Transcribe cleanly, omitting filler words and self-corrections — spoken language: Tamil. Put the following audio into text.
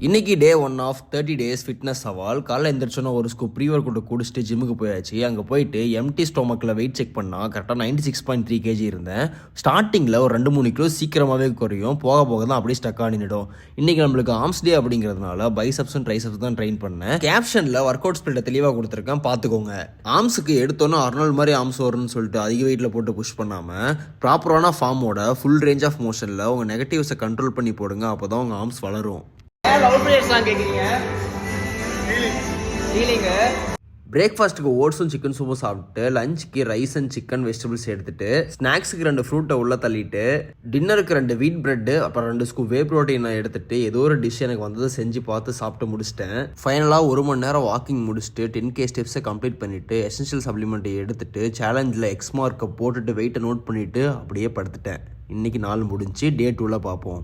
இன்னைக்கு டே 1 ஆஃப் 30 days ஃபிட்னஸ் சவால். காலைல எந்திரிச்சோன்னா ஒரு ஸ்கூப் ப்ரீ ஒர்க் அவுட் குடிச்சிட்டு ஜிம்முக்கு போயாச்சு. அங்கே போயிட்டு எம்டி ஸ்டொமக்கில் வெயிட் செக் பண்ணால் கரெக்டாக 96.3 kg இருந்தேன். ஸ்டார்டிங்கில் ஒரு 2-3 கிலோ சீக்கிரமாகவே குறையும், போக போக தான் அப்படியே ஸ்டக் ஆகிடும். இன்னைக்கு நம்மளுக்கு ஆர்ம்ஸ் டே அப்படிங்கிறதுனால பைசப்ஸும் ட்ரைசப்ஸ் தான் ட்ரெயின் பண்ணேன். கேப்ஷனில் ஒர்க் அவுட் ஸ்பிரிட்டை தெளிவாக கொடுத்துருக்கேன், பார்த்துக்கோங்க. ஆர்ம்ஸுக்கு எடுத்தோன்னே அர்னால்ட் மாதிரி ஆர்ம்ஸ் வரும்னு சொல்லிட்டு அதிக வெயிட்டில் போட்டு புஷ் பண்ணாமல் ப்ராப்பரான ஃபார்மோட ஃபுல் ரேஞ்ச் ஆஃப் மோஷனில் உங்கள் நெகட்டிவ்ஸை கண்ட்ரோல் பண்ணி போடுங்க, அப்போ தான் உங்கள் ஆர்ம்ஸ் வளரும். பிரேக்ஃபாஸ்ட்டுக்கு ஓட்ஸும் சிக்கன் சூப்பும் சாப்பிட்டு, லஞ்சுக்கு ரைஸ் அண்ட் சிக்கன் வெஜிடபிள்ஸ் எடுத்துட்டு, ஸ்நாக்ஸுக்கு 2 ஃப்ரூட்டை உள்ள தள்ளிட்டு, டின்னருக்கு 2 வீட் பிரெட்டு அப்புறம் 2 ஸ்கூப் வே ப்ரோட்டீனை எடுத்துட்டு ஏதோ ஒரு டிஷ் எனக்கு வந்ததை செஞ்சு பார்த்து சாப்பிட்டு முடிச்சிட்டேன். ஃபைனலாக 1 மணி நேரம் வாக்கிங் முடிச்சுட்டு 10K ஸ்டெப்ஸை கம்ப்ளீட் பண்ணிட்டு எசென்ஷியல் சப்ளிமெண்ட்டை எடுத்துட்டு சேலஞ்சில் எக்ஸ் மார்க்கை போட்டுட்டு வெயிட்டை நோட் பண்ணிட்டு அப்படியே படுத்துட்டேன். இன்னைக்கு நாள் முடிஞ்சு. டே 2ல பார்ப்போம்.